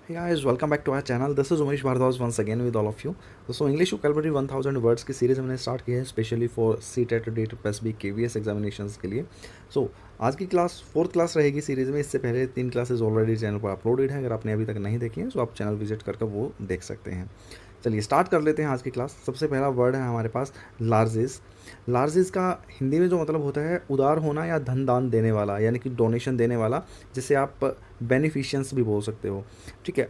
Hey guys, welcome back to our channel. This is Umesh Bhardwaj once again with all of you. दोस्तों English vocabulary 1000 words की series हमने start की है specially for CTET DET plus B KVS examinations के लिए. आज की class fourth class रहेगी सीरीज़ में. इससे पहले 3 क्लासेज ऑलरेडी चैनल पर अपलोडेड हैं. अगर आपने अभी तक नहीं देखी है तो आप चैनल विजिट करके वो देख सकते हैं. चलिए स्टार्ट कर लेते हैं आज की क्लास. सबसे पहला वर्ड है हमारे पास लार्जेस. लार्जेस का हिंदी में जो मतलब होता है उदार होना या धन दान देने वाला, यानी कि डोनेशन देने वाला, जिसे आप बेनिफिशियंस भी बोल सकते हो. ठीक है,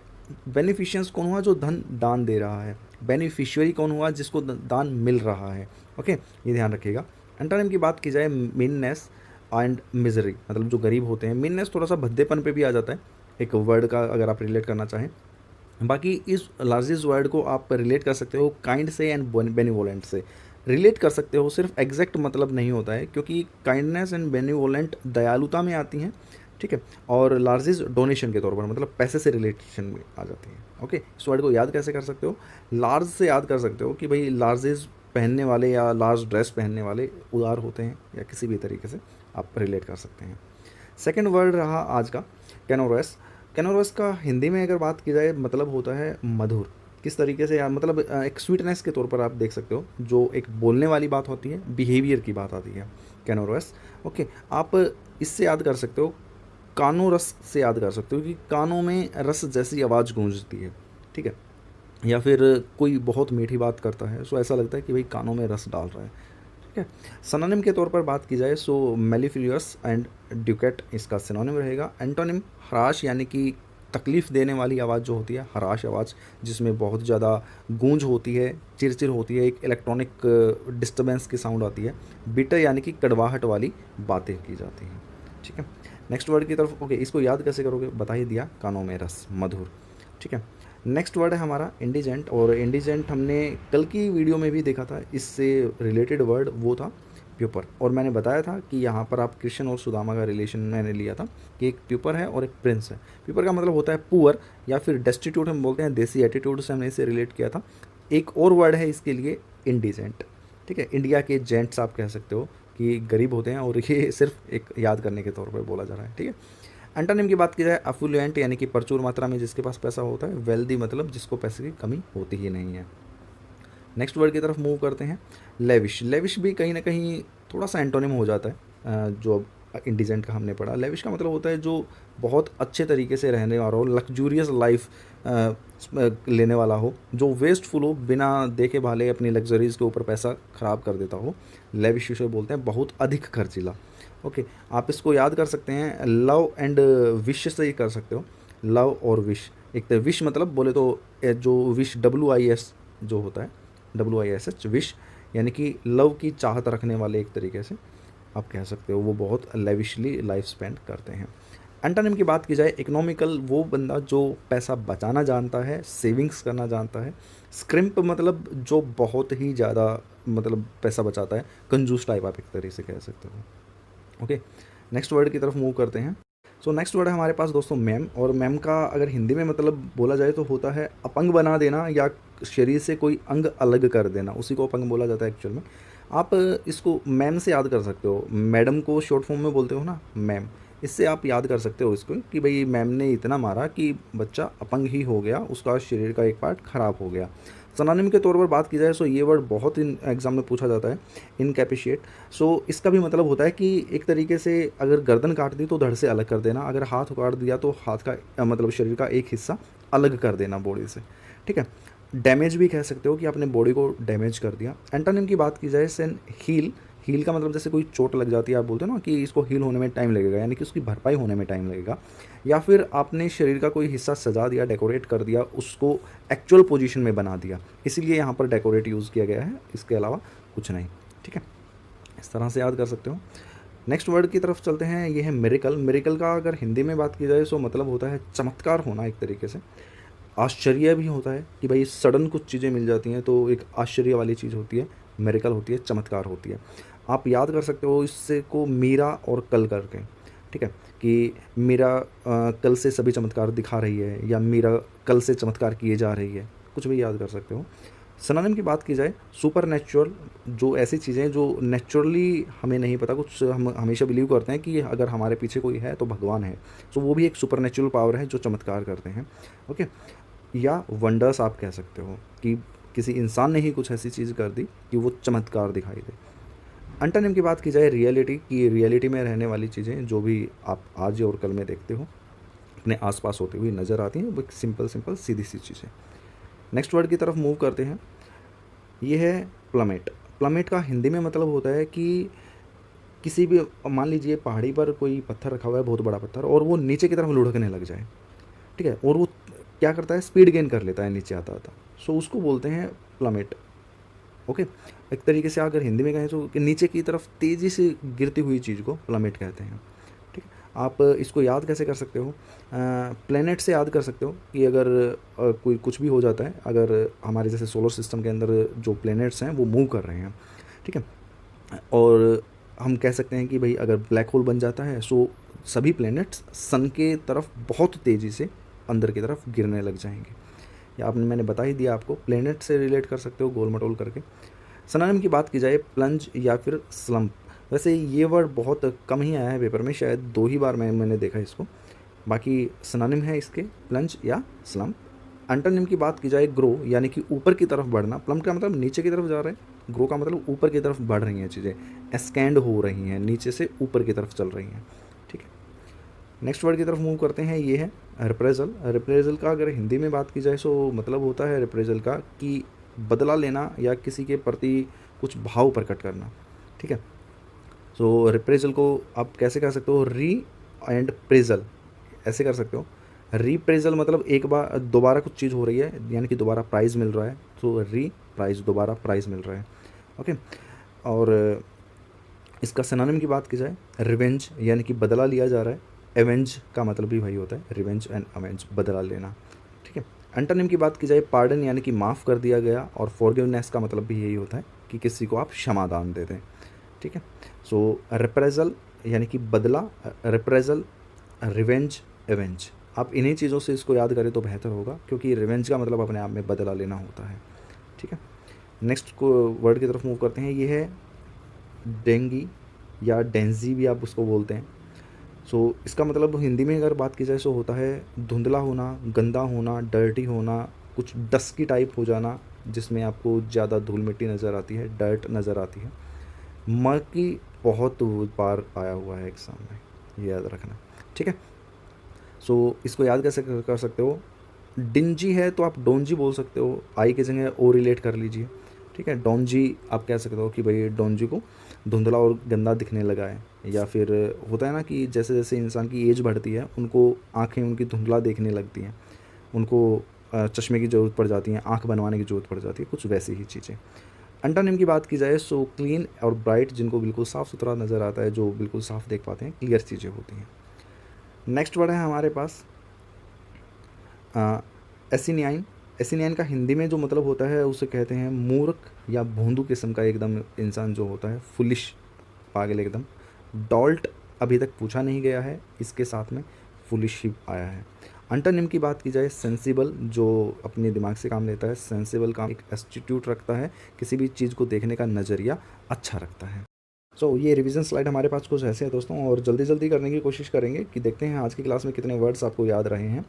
बेनिफिशियंस कौन हुआ? जो धन दान दे रहा है. बेनिफिशियरी कौन हुआ? जिसको दान मिल रहा है. ओके, ये ध्यान रखिएगा. एंटोनिम की बात की जाए, मीननेस एंड मिजरी, मतलब जो गरीब होते हैं. मीननेस थोड़ा सा भद्देपन पे भी आ जाता है एक वर्ड का, अगर आप रिलेट करना चाहें. बाकी इस लार्जेस्ट वर्ड को आप रिलेट कर सकते हो काइंड से एंड बेनिवोलेंट से. रिलेट कर सकते हो, सिर्फ एग्जैक्ट मतलब नहीं होता है, क्योंकि काइंडनेस एंड बेनिवोलेंट दयालुता में आती हैं. ठीक है, और लार्जेस्ट डोनेशन के तौर पर, मतलब पैसे से रिलेशन में आ जाती है. ओके, इस वर्ड को याद कैसे कर सकते हो? लार्ज से याद कर सकते हो कि भाई लार्जेस्ट पहनने वाले या लार्ज ड्रेस पहनने वाले उदार होते हैं, या किसी भी तरीके से आप रिलेट कर सकते हैं. सेकेंड वर्ड रहा आज का कैनोरस. कैनोरस का हिंदी में अगर बात की जाए मतलब होता है मधुर. किस तरीके से यार, मतलब एक स्वीटनेस के तौर पर आप देख सकते हो. जो एक बोलने वाली बात होती है, बिहेवियर की बात आती है, कैनोरस. ओके, आप इससे याद कर सकते हो, कानों रस से याद कर सकते हो कि कानों में रस जैसी आवाज़ गूंजती है. ठीक है, या फिर कोई बहुत मीठी बात करता है सो ऐसा लगता है कि भाई कानों में रस डाल रहा है. ठीक है, सिनोनिम के तौर पर बात की जाए सो मेलिफिलियस एंड ड्यूकेट इसका सिनोनिम रहेगा. एंटोनिम हराश, यानी कि तकलीफ़ देने वाली आवाज़ जो होती है, हराश आवाज़, जिसमें बहुत ज़्यादा गूंज होती है, चिरचिर होती है, एक इलेक्ट्रॉनिक डिस्टर्बेंस की साउंड आती है. बिटर, यानी कि कड़वाहट वाली बातें की जाती हैं. ठीक है, नेक्स्ट वर्ड की तरफ. ओके, इसको याद कैसे करोगे? बता ही दिया, कानों में रस, मधुर. ठीक है, नेक्स्ट वर्ड है हमारा इंडिजेंट. और इंडिजेंट हमने कल की वीडियो में भी देखा था. इससे रिलेटेड वर्ड वो था प्यूपर. और मैंने बताया था कि यहाँ पर आप कृष्ण और सुदामा का रिलेशन मैंने लिया था कि एक प्यूपर है और एक प्रिंस है. प्यूपर का मतलब होता है पुअर या फिर डेस्टिट्यूट हम बोलते हैं, देसी एटीट्यूड से हमने इसे रिलेट किया था. एक और वर्ड है इसके लिए, इंडिजेंट. ठीक है, इंडिया के जेंट्स आप कह सकते हो कि गरीब होते हैं, और ये सिर्फ एक याद करने के तौर पर बोला जा रहा है. ठीक है, एंटोनिम की बात की जाए, अफ्लुएंट, यानी कि प्रचुर मात्रा में जिसके पास पैसा होता है. वेल्दी, मतलब जिसको पैसे की कमी होती ही नहीं है. नेक्स्ट वर्ड की तरफ मूव करते हैं, लेविश. लेविश भी कहीं ना कहीं थोड़ा सा एंटोनिम हो जाता है. जो इंडिजेंट का हमने पढ़ा, लेविश का मतलब होता है जो बहुत अच्छे तरीके से रहने वाला हो, लग्जूरियस लाइफ लेने वाला हो, जो वेस्टफुल हो, बिना देखे भाले अपनी लग्जरीज़ के ऊपर पैसा ख़राब कर देता हो. लेविश उसे बोलते हैं, बहुत अधिक खर्चीला. ओके, आप इसको याद कर सकते हैं लव एंड विश से ही कर सकते हो. लव और विश. एक तो विश मतलब बोले तो जो विश WIS जो होता है, WISH, विश, यानी कि लव की चाहत रखने वाले एक तरीके से आप कह सकते हो, वो बहुत लेविशली लाइफ स्पेंड करते हैं. एंटोनिम की बात की जाए, इकोनॉमिकल, वो बंदा जो पैसा बचाना जानता है, सेविंग्स करना जानता है. स्क्रिम्प मतलब जो बहुत ही ज़्यादा मतलब पैसा बचाता है, कंजूस टाइप आप एक तरीके से कह सकते हो. ओके, नेक्स्ट वर्ड की तरफ मूव करते हैं. सो नेक्स्ट वर्ड है हमारे पास दोस्तों मैम. और मैम का अगर हिंदी में मतलब बोला जाए तो होता है अपंग बना देना, या शरीर से कोई अंग अलग कर देना, उसी को अपंग बोला जाता है एक्चुअल में. आप इसको मैम से याद कर सकते हो. मैडम को शॉर्ट फॉर्म में बोलते हो ना, मैम. इससे आप याद कर सकते हो इसको कि भाई मैम ने इतना मारा कि बच्चा अपंग ही हो गया, उसका शरीर का एक पार्ट ख़राब हो गया. सिनोनिम के तौर पर बात की जाए सो ये वर्ड बहुत इन एग्जाम में पूछा जाता है, इनकैपिशिएट. सो इसका भी मतलब होता है कि एक तरीके से अगर गर्दन काट दी तो धड़ से अलग कर देना, अगर हाथ काट दिया तो हाथ का मतलब शरीर का एक हिस्सा अलग कर देना बॉडी से. ठीक है, डैमेज भी कह सकते हो कि आपने बॉडी को डैमेज कर दिया. एंटोनिम की बात की जाए, सेन हील. हील का मतलब जैसे कोई चोट लग जाती है, आप बोलते हो ना कि इसको हील होने में टाइम लगेगा, यानी कि उसकी भरपाई होने में टाइम लगेगा. या फिर आपने शरीर का कोई हिस्सा सजा दिया, डेकोरेट कर दिया, उसको एक्चुअल पोजीशन में बना दिया, इसीलिए यहाँ पर डेकोरेट यूज़ किया गया है, इसके अलावा कुछ नहीं. ठीक है, इस तरह से याद कर सकते हो. नेक्स्ट वर्ड की तरफ चलते हैं, ये है मिरेकल. मिरेकल का अगर हिंदी में बात की जाए तो मतलब होता है चमत्कार होना एक तरीके से. आश्चर्य भी होता है कि भाई सडन कुछ चीज़ें मिल जाती हैं तो एक आश्चर्य वाली चीज़ होती है, मिरेकल होती है, चमत्कार होती है. आप याद कर सकते हो इससे को मीरा और कल करके. ठीक है, कि मीरा कल से सभी चमत्कार दिखा रही है, या मीरा कल से चमत्कार किए जा रही है, कुछ भी याद कर सकते हो. सिनोनिम की बात की जाए, सुपर नेचुरल, जो ऐसी चीज़ें जो नेचुरली हमें नहीं पता, कुछ हम हमेशा बिलीव करते हैं कि अगर हमारे पीछे कोई है तो भगवान है, सो वो भी एक सुपर नेचुरल पावर है जो चमत्कार करते हैं। ओके, या वंडर्स आप कह सकते हो कि किसी इंसान ने ही कुछ ऐसी चीज़ कर दी कि वो चमत्कार दिखाई दे। अंटोनिम की बात की जाए, रियलिटी की, रियलिटी में रहने वाली चीज़ें जो भी आप आज और कल में देखते हो अपने आसपास होती हुई नज़र आती हैं, वो एक सिंपल सिंपल सीधी सी चीज़ें। नेक्स्ट वर्ड की तरफ मूव करते हैं, ये है प्लमेट। प्लमेट का हिंदी में मतलब होता है कि किसी भी, मान लीजिए पहाड़ी पर कोई पत्थर रखा हुआ है, बहुत बड़ा पत्थर, और वो नीचे की तरफ लुढ़कने लग जाए, ठीक है, और वो क्या करता है, स्पीड गेन कर लेता है नीचे आता आता, सो उसको बोलते हैं प्लमेट। ओके, एक तरीके से अगर हिंदी में कहें तो कि नीचे की तरफ तेज़ी से गिरती हुई चीज़ को प्लमेट कहते हैं। ठीक है, आप इसको याद कैसे कर सकते हो, प्लेनेट से याद कर सकते हो कि अगर कोई कुछ भी हो जाता है, अगर हमारे जैसे सोलर सिस्टम के अंदर जो प्लेनेट्स हैं वो मूव कर रहे हैं, ठीक है, और हम कह सकते हैं कि भाई अगर ब्लैक होल बन जाता है, सो सभी प्लैनेट्स सन के तरफ बहुत तेज़ी से अंदर की तरफ गिरने लग जाएंगे। या मैंने बता ही दिया आपको, प्लैनेट से रिलेट कर सकते हो गोल मटोल करके। सिनोनिम की बात की जाए, प्लंज या फिर स्लम्प। वैसे ये वर्ड बहुत कम ही आया है पेपर में, शायद 2 ही बार मैंने देखा इसको। बाकी सिनोनिम है इसके प्लंज या स्लम्प। एंटोनिम की बात की जाए, ग्रो यानी कि ऊपर की तरफ बढ़ना। प्लम का मतलब नीचे की तरफ जा रहे हैं, ग्रो का मतलब ऊपर की तरफ बढ़ रही हैं चीज़ें, एक्सकैंड हो रही हैं, नीचे से ऊपर की तरफ चल रही हैं। ठीक है, नेक्स्ट वर्ड की तरफ मूव करते हैं, ये है रिप्रेजल। रिप्रेजल का अगर हिंदी में बात की जाए सो मतलब होता है रिप्रेजल का कि बदला लेना या किसी के प्रति कुछ भाव प्रकट करना। ठीक है, सो रिप्रेजल को आप कैसे कर सकते हो, री एंड प्रेजल ऐसे कर सकते हो। रीप्रेजल मतलब एक बार दोबारा कुछ चीज़ हो रही है, यानी कि दोबारा प्राइज़ मिल रहा है, तो री प्राइज़, दोबारा प्राइज़ मिल रहा है। ओके, और इसका सिनोनिम की बात की जाए, रिवेंज यानी कि बदला लिया जा रहा है। एवेंज का मतलब भी वही होता है, रिवेंज एंड अवेंज, बदला लेना। ठीक है, एंटोनिम की बात की जाए, पार्डन यानी कि माफ़ कर दिया गया, और फॉरगिवनेस का मतलब भी यही होता है कि किसी को आप क्षमा दान दे दें। ठीक है, सो रिप्रेजल यानी कि बदला, रिप्रेजल, रिवेंज, एवेंज, आप इन्हीं चीज़ों से इसको याद करें तो बेहतर होगा, क्योंकि रिवेंज का मतलब अपने आप में बदला लेना होता है। ठीक है, नेक्स्ट को वर्ड की तरफ मूव करते हैं, ये है डेंगी या डेंजी भी आप उसको बोलते हैं। सो इसका मतलब हिंदी में अगर बात की जाए सो होता है धुंधला होना, गंदा होना, डर्टी होना, कुछ डस्की टाइप हो जाना, जिसमें आपको ज़्यादा धूल मिट्टी नज़र आती है, डर्ट नज़र आती है। मर्की बहुत बार आया हुआ है एग्ज़ाम में, ये याद रखना। ठीक है, सो इसको याद कैसे कर सकते हो, डिंजी है तो आप डोंजी बोल सकते हो, आई की जगह ओ रिलेट कर लीजिए। ठीक है, डोंजी आप कह सकते हो कि भाई डोंजी को धुंधला और गंदा दिखने लगा है। या फिर होता है ना कि जैसे जैसे इंसान की एज बढ़ती है, उनको आँखें उनकी धुंधला देखने लगती हैं, उनको चश्मे की ज़रूरत पड़ जाती है, आँख बनवाने की ज़रूरत पड़ जाती है, कुछ वैसी ही चीज़ें। एंटोनिम की बात की जाए सो क्लीन और ब्राइट, जिनको बिल्कुल साफ़ सुथरा नज़र आता है, जो बिल्कुल साफ़ देख पाते हैं, क्लियर चीज़ें होती हैं। नेक्स्ट वर्ड है हमारे पास एसिनियाइन। एसिनियाइन का हिंदी में जो मतलब होता है उसे कहते हैं मूर्ख या भोंदू किस्म का एकदम इंसान जो होता है, फुलिश, पागल एकदम। डॉल्ट अभी तक पूछा नहीं गया है, इसके साथ में फुलिश ही आया है। अंटोनिम की बात की जाए, सेंसिबल, जो अपने दिमाग से काम लेता है, सेंसिबल का एक एटीट्यूड रखता है, किसी भी चीज़ को देखने का नज़रिया अच्छा रखता है। सो ये रिवीजन स्लाइड हमारे पास कुछ ऐसे है दोस्तों, और जल्दी जल्दी करने की कोशिश करेंगे कि देखते हैं आज की क्लास में कितने वर्ड्स आपको याद रहे हैं।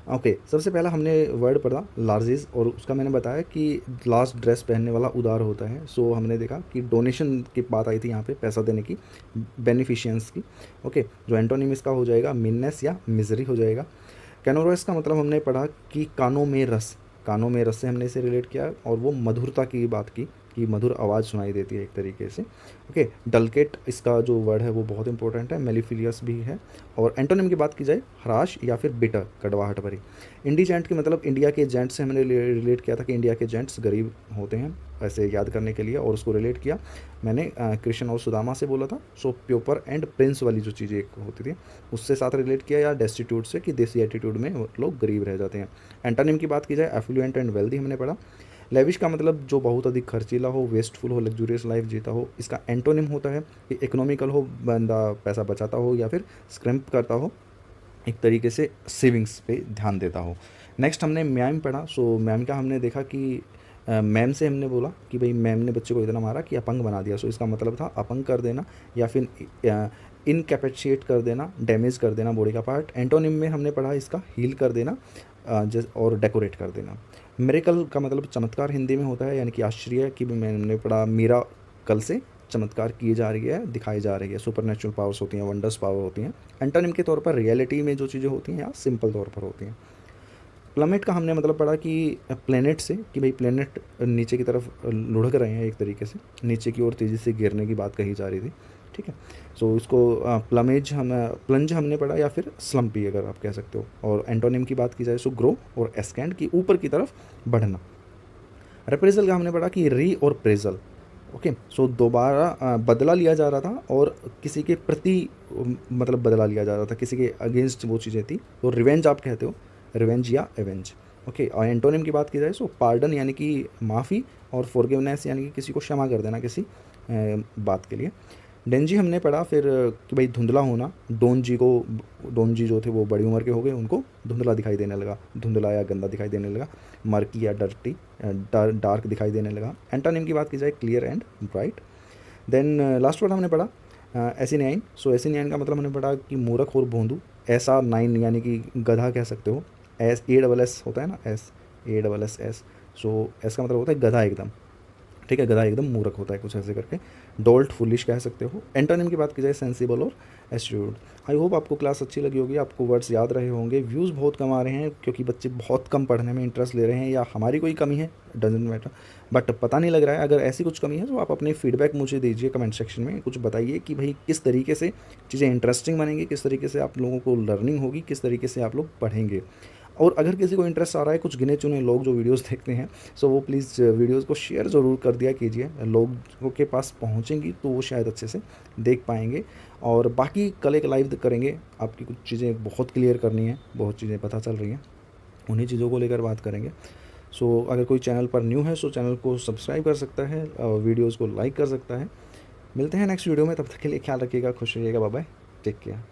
ओके, सबसे पहला हमने वर्ड पढ़ा लार्जेस, और उसका मैंने बताया कि लास्ट ड्रेस पहनने वाला उदार होता है। सो हमने देखा कि डोनेशन की बात आई थी यहाँ पे, पैसा देने की, बेनिफिशियंस की। ओके, जो एंटोनिम इसका हो जाएगा मीननेस या मिजरी हो जाएगा। कैनोरस का मतलब हमने पढ़ा कि कानों में रस, कानों में रस से हमने इसे रिलेट किया, और वो मधुरता की बात की कि मधुर आवाज़ सुनाई देती है एक तरीके से। ओके, डलकेट इसका जो वर्ड है वो बहुत इंपॉर्टेंट है, मेलिफिलियस भी है। और एंटोनिम की बात की जाए, हराश या फिर बिटर, कड़वाहट भरी। इंडीजेंट की मतलब इंडिया के जेंट से हमने रिलेट किया था कि इंडिया के जेंट्स गरीब होते हैं, ऐसे याद करने के लिए, और उसको रिलेट किया मैंने कृष्ण और सुदामा से बोला था। सो प्योपर एंड प्रिंस वाली जो चीज़ें एक होती थी उससे साथ रिलेट किया, या डेस्टिट्यूड से कि देसी एटीट्यूड में लोग गरीब रह जाते हैं। एंटोनिम की बात की जाए, एफ्लुएंट एंड वेल्दी हमने पढ़ा। लेविश का मतलब जो बहुत अधिक खर्चीला हो, वेस्टफुल हो, लग्जूरियस लाइफ जीता हो। इसका एंटोनिम होता है कि इकोनॉमिकल हो, बंदा पैसा बचाता हो, या फिर स्क्रैम्प करता हो, एक तरीके से सेविंग्स पे ध्यान देता हो। नेक्स्ट हमने म्याम पढ़ा। सो म्याम का हमने देखा कि मैम से हमने बोला कि भाई मैम ने बच्चे को इतना मारा कि अपंग बना दिया, सो इसका मतलब था अपंग कर देना या फिर इनकैपेसिएट कर देना, डैमेज कर देना बॉडी का पार्ट। एंटोनिम में हमने पढ़ा इसका हील कर देना और डेकोरेट कर देना। मिरेकल का मतलब चमत्कार हिंदी में होता है, यानी कि आश्चर्य, कि मैंने पढ़ा मीरा कल से चमत्कार किए जा रही है, दिखाई जा रही है, सुपर नेचुरल पावर्स होती हैं, वंडर्स पावर होती हैं। एंटोनिम के तौर पर रियलिटी में जो चीज़ें होती हैं या सिंपल तौर पर होती हैं। प्लमेट का हमने मतलब पढ़ा कि प्लेनेट से, कि भाई प्लेनेट नीचे की तरफ लुढ़क रहे हैं, एक तरीके से नीचे की ओर तेज़ी से गिरने की बात कही जा रही थी, ठीक है। सो इसको प्लंज हमने पढ़ा या फिर स्लम्पी अगर आप कह सकते हो। और एंटोनिम की बात की जाए सो ग्रो और एस्केंड, की ऊपर की तरफ बढ़ना। रेप्रेजल का हमने पढ़ा कि री और प्रेजल, ओके। सो दोबारा बदला लिया जा रहा था और किसी के प्रति मतलब बदला लिया जा रहा था, किसी के अगेंस्ट वो चीज़ें थी, तो रिवेंज आप कहते हो, रिवेंज या एवेंज, ओके। और एंटोनिम की बात की जाए सो पार्डन यानी कि माफ़ी, और फॉरगिवनेस यानी कि किसी को क्षमा कर देना किसी बात के लिए। डेंजी हमने पढ़ा फिर कि भाई धुंधला होना, डोन जी जो थे वो बड़ी उम्र के हो गए, उनको धुंधला दिखाई देने लगा, धुंधला या गंदा दिखाई देने लगा। मर्की या डर्टी, डार्क दिखाई देने लगा। एंटोनिम की बात की जाए clear and bright. Then last word हमने पढ़ा एसिनाइन। सो एसिनाइन का मतलब हमने पढ़ा कि मूर्ख और भोंदू। ऐसा नाइन यानी कि गधा कह सकते हो, एस होता है ना, एस। सो एस का मतलब होता है गधा एकदम, ठीक है, गधा एकदम मूर्ख होता है, कुछ ऐसे करके। डोल्ट फुलिश कह सकते हो। एंटोनिम की बात की जाए सेंसिबल और एस्ट्यूड। आई होप आपको क्लास अच्छी लगी होगी, आपको वर्ड्स याद रहे होंगे। व्यूज़ बहुत कम आ रहे हैं क्योंकि बच्चे बहुत कम पढ़ने में इंटरेस्ट ले रहे हैं, या हमारी कोई कमी है, डजेंट मैटर, बट पता नहीं लग रहा है। अगर ऐसी कुछ कमी है तो आप अपने फीडबैक मुझे दीजिए कमेंट सेक्शन में, कुछ बताइए कि भाई किस तरीके से चीज़ें इंटरेस्टिंग बनेंगी, किस तरीके से आप लोगों को लर्निंग होगी, किस तरीके से आप लोग पढ़ेंगे। और अगर किसी को इंटरेस्ट आ रहा है, कुछ गिने चुने लोग जो वीडियोस देखते हैं, सो वो प्लीज़ वीडियोस को शेयर ज़रूर कर दिया कीजिए, लोगों के पास पहुंचेंगी तो वो शायद अच्छे से देख पाएंगे। और बाकी कल एक लाइव करेंगे, आपकी कुछ चीज़ें बहुत क्लियर करनी है, बहुत चीज़ें पता चल रही हैं, उन्हीं चीज़ों को लेकर बात करेंगे। सो अगर कोई चैनल पर न्यू है सो चैनल को सब्सक्राइब कर सकता है, वीडियोज़ को लाइक कर सकता है। मिलते हैं नेक्स्ट वीडियो में, तब तक के लिए ख्याल रखिएगा, खुश रहिएगा, बाय बाय, टेक केयर।